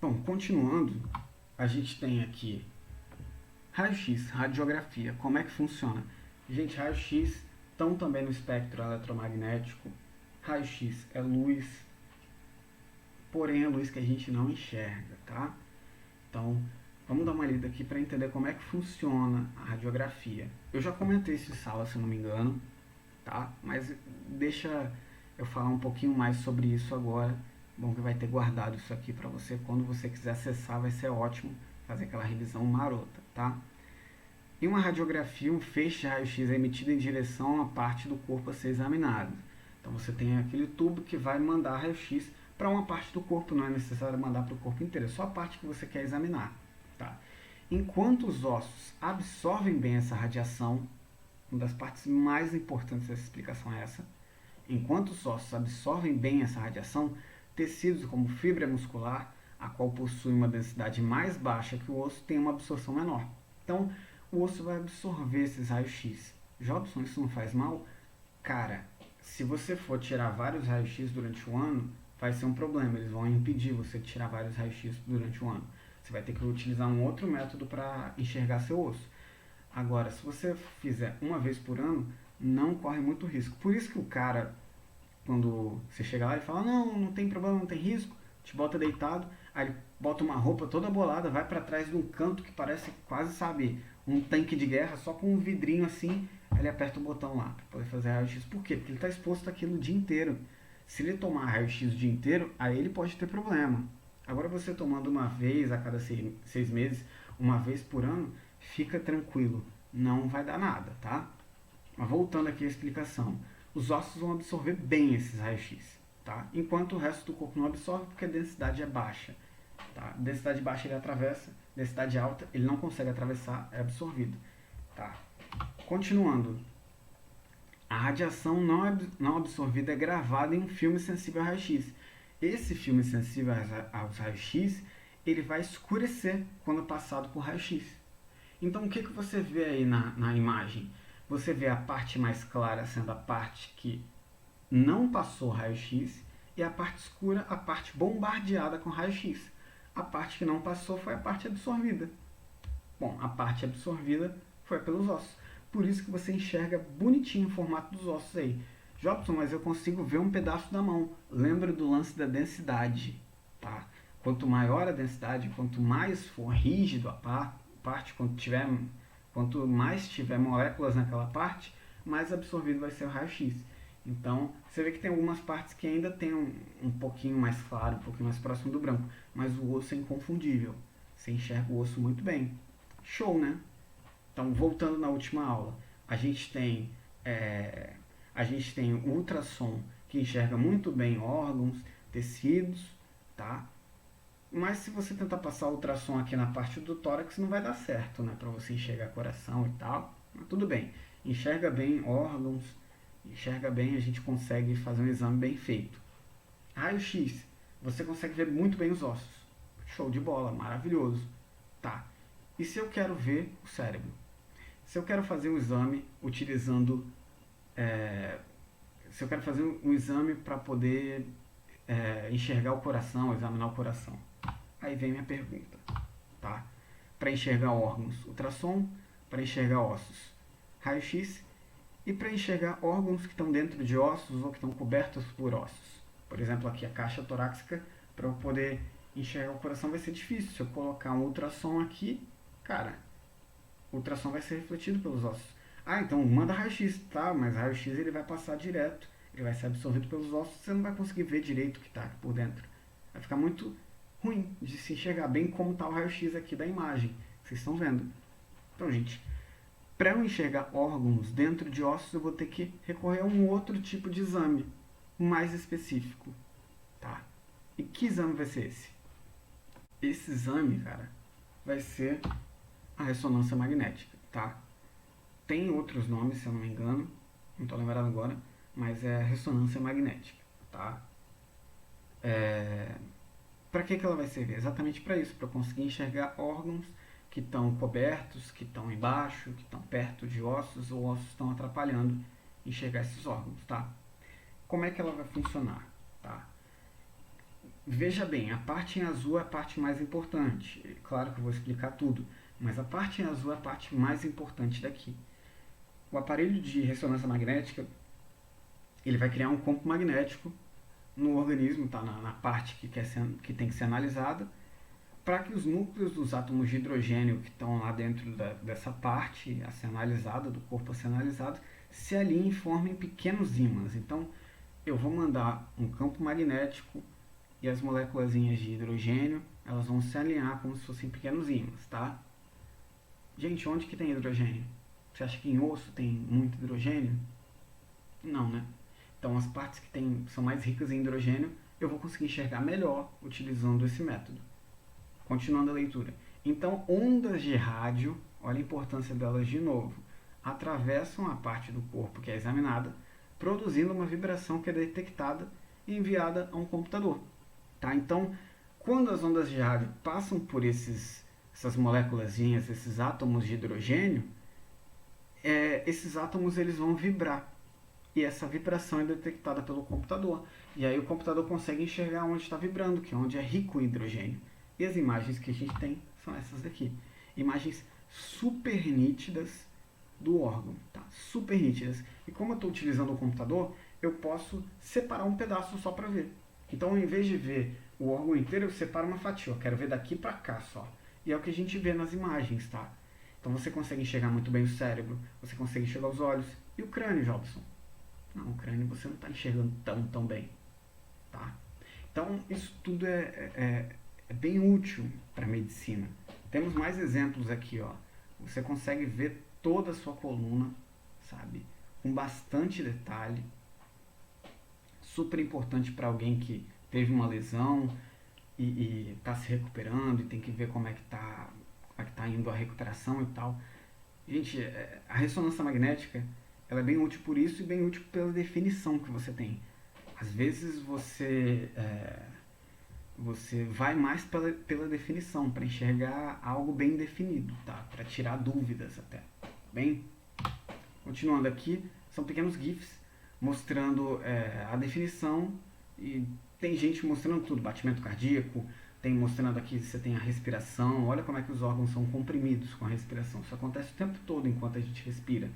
Bom, continuando, a gente tem aqui raio-x, radiografia. Como é que funciona? Gente, raio-x estão também no espectro eletromagnético. Raio-x é luz, porém é luz que a gente não enxerga, tá? Então, vamos dar uma lida aqui para entender como é que funciona a radiografia. Eu já comentei isso em sala, se não me engano, tá? Mas deixa eu falar um pouquinho mais sobre isso agora. Bom que vai ter guardado isso aqui para você. Quando você quiser acessar, vai ser ótimo fazer aquela revisão marota, tá? Em uma radiografia, um feixe de raio-x é emitido em direção à parte do corpo a ser examinado. Então você tem aquele tubo que vai mandar raio-x para uma parte do corpo, não é necessário mandar para o corpo inteiro, é só a parte que você quer examinar. Tá? Enquanto os ossos absorvem bem essa radiação, uma das partes mais importantes dessa explicação é essa, enquanto os ossos absorvem bem essa radiação, tecidos como fibra muscular, a qual possui uma densidade mais baixa que o osso, tem uma absorção menor. Então, o osso vai absorver esses raios-x. Jobson, isso não faz mal? Cara, se você for tirar vários raios-x durante o ano, vai ser um problema. Eles vão impedir você de tirar vários raios-x durante o ano. Você vai ter que utilizar um outro método para enxergar seu osso. Agora, se você fizer uma vez por ano, não corre muito risco. Por isso que o cara, quando você chega lá e fala, não tem problema, não tem risco, te bota deitado, aí ele bota uma roupa toda bolada, vai para trás de um canto que parece quase, sabe, um tanque de guerra, só com um vidrinho assim, aí ele aperta o botão lá para poder fazer raio-x. Por quê? Porque ele está exposto àquilo o dia inteiro. Se ele tomar raio-x o dia inteiro, aí ele pode ter problema. Agora você tomando uma vez a cada 6 meses, uma vez por ano, fica tranquilo, não vai dar nada, tá? Mas voltando aqui à explicação, os ossos vão absorver bem esses raios-x, tá? Enquanto o resto do corpo não absorve porque a densidade é baixa. Tá? Densidade baixa ele atravessa, densidade alta ele não consegue atravessar, é absorvido. Tá? Continuando, a radiação não absorvida é gravada em um filme sensível a raio-x. Esse filme sensível aos raios-x, ele vai escurecer quando passado por raio-x. Então o que você vê aí na imagem? Você vê a parte mais clara sendo a parte que não passou raio-x e a parte escura, a parte bombardeada com raio-x. A parte que não passou foi a parte absorvida. Bom, a parte absorvida foi pelos ossos. Por isso que você enxerga bonitinho o formato dos ossos aí. Jobson, mas eu consigo ver um pedaço da mão. Lembra do lance da densidade, tá? Quanto maior a densidade, quanto mais for rígido a parte, quanto mais tiver moléculas naquela parte, mais absorvido vai ser o raio-x. Então, você vê que tem algumas partes que ainda tem um pouquinho mais claro, um pouquinho mais próximo do branco, mas o osso é inconfundível. Você enxerga o osso muito bem. Show, né? Então, voltando na última aula, a gente tem o ultrassom que enxerga muito bem órgãos, tecidos, tá? Mas se você tentar passar o ultrassom aqui na parte do tórax, não vai dar certo, né? Para você enxergar coração e tal. Mas tudo bem. Enxerga bem órgãos, enxerga bem, a gente consegue fazer um exame bem feito. Raio-x, você consegue ver muito bem os ossos. Show de bola, maravilhoso. Tá. E se eu quero ver o cérebro? Se eu quero fazer um exame utilizando... se eu quero fazer um exame para poder enxergar o coração, examinar o coração. Aí vem minha pergunta, tá? Para enxergar órgãos, ultrassom. Para enxergar ossos, raio-x. E para enxergar órgãos que estão dentro de ossos ou que estão cobertos por ossos. Por exemplo, aqui a caixa torácica, para eu poder enxergar o coração vai ser difícil. Se eu colocar um ultrassom aqui, cara, o ultrassom vai ser refletido pelos ossos. Ah, então manda raio-x, tá? Mas raio-x ele vai passar direto, ele vai ser absorvido pelos ossos, você não vai conseguir ver direito o que está aqui por dentro. Vai ficar muito ruim de se enxergar bem como está o raio-x aqui da imagem. Vocês estão vendo? Então, gente, para eu enxergar órgãos dentro de ossos, eu vou ter que recorrer a um outro tipo de exame, mais específico, tá? E que exame vai ser esse? Esse exame, cara, vai ser a ressonância magnética, tá? Tem outros nomes, se eu não me engano, não estou lembrado agora, mas é ressonância magnética, tá? Para que ela vai servir? Exatamente para isso, para conseguir enxergar órgãos que estão cobertos, que estão embaixo, que estão perto de ossos, ou ossos estão atrapalhando enxergar esses órgãos, tá? Como é que ela vai funcionar, tá? Veja bem, a parte em azul é a parte mais importante. Claro que eu vou explicar tudo, mas a parte em azul é a parte mais importante daqui. O aparelho de ressonância magnética, ele vai criar um campo magnético no organismo, tá? Na parte que tem que ser analisada, para que os núcleos dos átomos de hidrogênio que estão lá dentro dessa parte a ser analisada, do corpo a ser analisado, se alinhem e formem pequenos ímãs. Então, eu vou mandar um campo magnético e as moléculas de hidrogênio, elas vão se alinhar como se fossem pequenos ímãs, tá? Gente, onde que tem hidrogênio? Você acha que em osso tem muito hidrogênio? Não, né? Então, as partes que são mais ricas em hidrogênio, eu vou conseguir enxergar melhor utilizando esse método. Continuando a leitura. Então, ondas de rádio, olha a importância delas de novo, atravessam a parte do corpo que é examinada, produzindo uma vibração que é detectada e enviada a um computador. Tá? Então, quando as ondas de rádio passam por essas moléculas, esses átomos de hidrogênio, esses átomos eles vão vibrar. E essa vibração é detectada pelo computador. E aí o computador consegue enxergar onde está vibrando, que é onde é rico em hidrogênio. E as imagens que a gente tem são essas daqui. Imagens super nítidas do órgão, tá? Super nítidas. E como eu estou utilizando o computador, eu posso separar um pedaço só para ver. Então, em vez de ver o órgão inteiro, eu separo uma fatia. Eu quero ver daqui para cá só. E é o que a gente vê nas imagens, tá? Então você consegue enxergar muito bem o cérebro, você consegue enxergar os olhos. E o crânio, Jobson? Não, o crânio você não está enxergando tão bem, tá? Então, isso tudo é bem útil para a medicina. Temos mais exemplos aqui, ó. Você consegue ver toda a sua coluna, sabe? Com bastante detalhe. Super importante para alguém que teve uma lesão e está se recuperando e tem que ver como é que tá indo a recuperação e tal. Gente, a ressonância magnética ela é bem útil por isso e bem útil pela definição que você tem. Às vezes você vai mais pela definição, para enxergar algo bem definido, tá? Para tirar dúvidas até. Bem, continuando aqui, são pequenos GIFs mostrando a definição e tem gente mostrando tudo, batimento cardíaco, tem mostrando aqui você tem a respiração, olha como é que os órgãos são comprimidos com a respiração. Isso acontece o tempo todo enquanto a gente respira.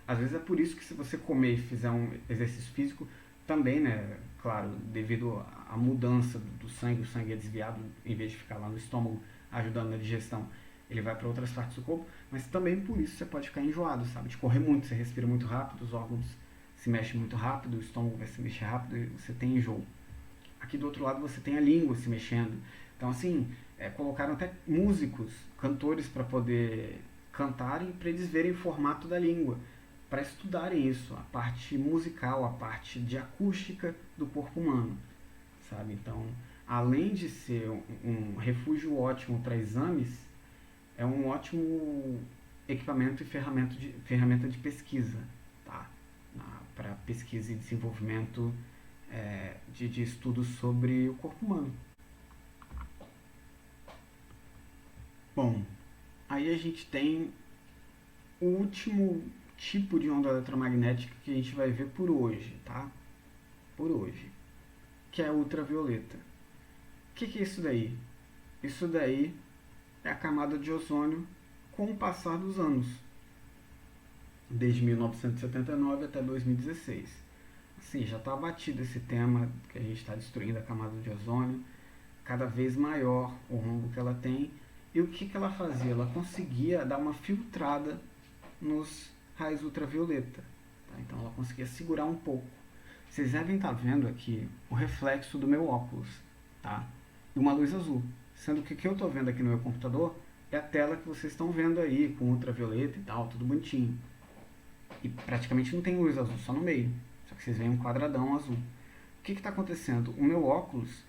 Às vezes é por isso que se você comer e fizer um exercício físico, também, né, claro, devido à mudança do sangue, o sangue é desviado, em vez de ficar lá no estômago ajudando na digestão, ele vai para outras partes do corpo, mas também por isso você pode ficar enjoado, sabe? De correr muito, você respira muito rápido, os órgãos se mexem muito rápido, o estômago vai se mexer rápido e você tem enjoo. Aqui do outro lado você tem a língua se mexendo. Então, assim, colocaram até músicos, cantores para poder cantarem, para eles verem o formato da língua, para estudarem isso, a parte musical, a parte de acústica do corpo humano, sabe? Então, além de ser um refúgio ótimo para exames, é um ótimo equipamento e ferramenta de pesquisa, tá? Para pesquisa e desenvolvimento de estudos sobre o corpo humano. Bom, aí a gente tem o último tipo de onda eletromagnética que a gente vai ver por hoje, tá? Por hoje, que é a ultravioleta. O que é isso daí? Isso daí é a camada de ozônio com o passar dos anos, desde 1979 até 2016. Assim, já está batido esse tema que a gente está destruindo a camada de ozônio, cada vez maior o rombo que ela tem. E o que ela fazia? Ela conseguia dar uma filtrada nos raios ultravioleta. Tá? Então ela conseguia segurar um pouco. Vocês devem estar vendo aqui o reflexo do meu óculos, tá? E uma luz azul. Sendo que o que eu estou vendo aqui no meu computador é a tela que vocês estão vendo aí, com ultravioleta e tal, tudo bonitinho. E praticamente não tem luz azul, só no meio. Só que vocês veem um quadradão azul. O que está acontecendo? O meu óculos,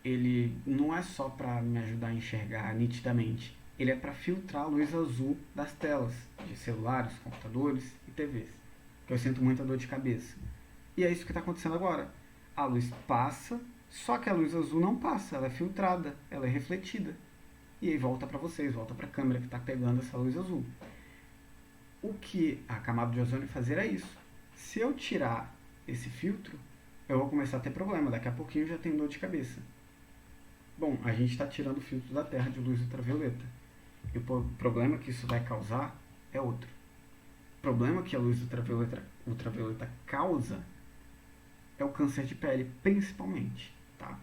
ele não é só para me ajudar a enxergar nitidamente. Ele é para filtrar a luz azul das telas de celulares, computadores e TVs. Que eu sinto muita dor de cabeça. E é isso que está acontecendo agora. A luz passa, só que a luz azul não passa, ela é filtrada, ela é refletida. E aí volta para vocês, volta para a câmera que está pegando essa luz azul. O que a camada de ozônio fazer é isso. Se eu tirar esse filtro, eu vou começar a ter problema. Daqui a pouquinho eu já tenho dor de cabeça. Bom, a gente está tirando o filtro da Terra de luz ultravioleta. E o problema que isso vai causar é outro. O problema que a luz ultravioleta causa é o câncer de pele, principalmente, tá?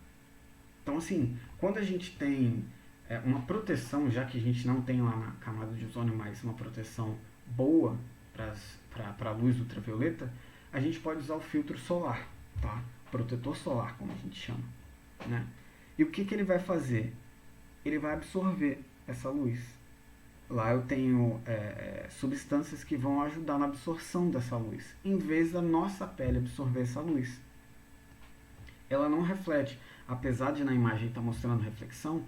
Então, assim, quando a gente tem uma proteção, já que a gente não tem lá na camada de ozônio mais uma proteção boa para a luz ultravioleta, a gente pode usar o filtro solar, tá? Protetor solar, como a gente chama, né? E o que ele vai fazer? Ele vai absorver essa luz. Lá eu tenho substâncias que vão ajudar na absorção dessa luz, em vez da nossa pele absorver essa luz. Ela não reflete, apesar de na imagem estar mostrando reflexão,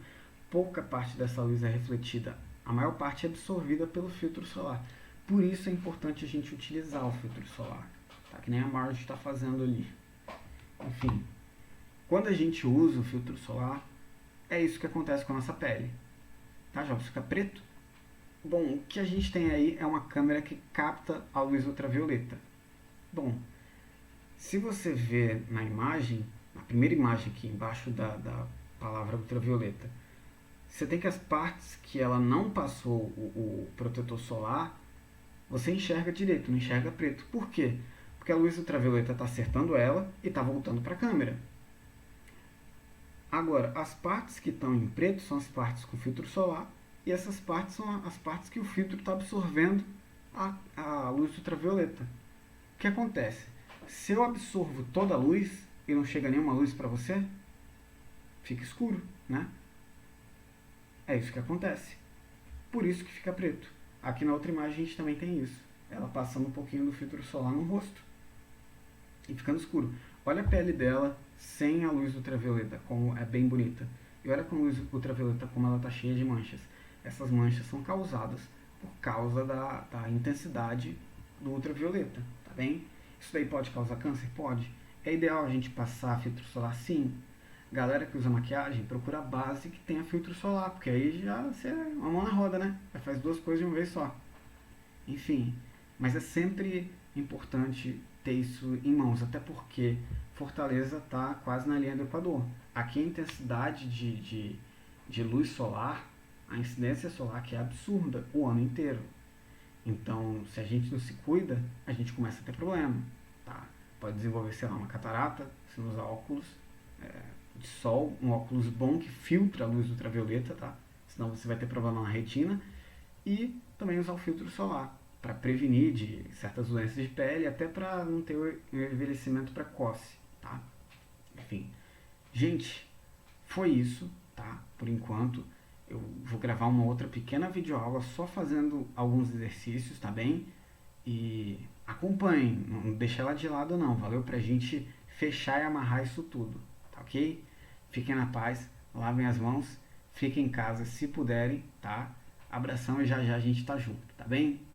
pouca parte dessa luz é refletida. A maior parte é absorvida pelo filtro solar. Por isso é importante a gente utilizar o filtro solar, tá? Que nem a Marge está fazendo ali. Enfim, quando a gente usa o filtro solar, é isso que acontece com a nossa pele. Tá, já fica preto? Bom, o que a gente tem aí é uma câmera que capta a luz ultravioleta. Bom, se você vê na imagem, na primeira imagem aqui embaixo da palavra ultravioleta, você tem que as partes que ela não passou o protetor solar, você enxerga direito, não enxerga preto. Por quê? Porque a luz ultravioleta está acertando ela e está voltando para a câmera. Agora, as partes que estão em preto são as partes com filtro solar e essas partes são as partes que o filtro está absorvendo a luz ultravioleta. O que acontece? Se eu absorvo toda a luz e não chega nenhuma luz para você, fica escuro, né? É isso que acontece. Por isso que fica preto. Aqui na outra imagem a gente também tem isso. Ela passando um pouquinho do filtro solar no rosto e ficando escuro. Olha a pele dela sem a luz ultravioleta, como é bem bonita. E olha com a luz ultravioleta como ela está cheia de manchas. Essas manchas são causadas por causa da intensidade do ultravioleta, tá bem? Isso daí pode causar câncer? Pode. É ideal a gente passar filtro solar? Sim. Galera que usa maquiagem, procura a base que tenha filtro solar, porque aí já você é uma mão na roda, né? Já faz duas coisas de uma vez só. Enfim, mas é sempre importante ter isso em mãos, até porque Fortaleza está quase na linha do Equador. Aqui a intensidade de luz solar, a incidência solar que é absurda o ano inteiro. Então, se a gente não se cuida, a gente começa a ter problema, tá? Pode desenvolver, sei lá, uma catarata, se não usar óculos de sol, um óculos bom que filtra a luz ultravioleta, tá? Senão você vai ter problema na retina. E também usar o filtro solar para prevenir de certas doenças de pele, até para não ter um envelhecimento precoce, tá? Enfim, gente, foi isso, tá? Por enquanto, eu vou gravar uma outra pequena videoaula só fazendo alguns exercícios, tá bem? E acompanhem, não deixe ela de lado não, valeu? Pra gente fechar e amarrar isso tudo, tá ok? Fiquem na paz, lavem as mãos, fiquem em casa se puderem, tá? Abração e já já a gente tá junto, tá bem?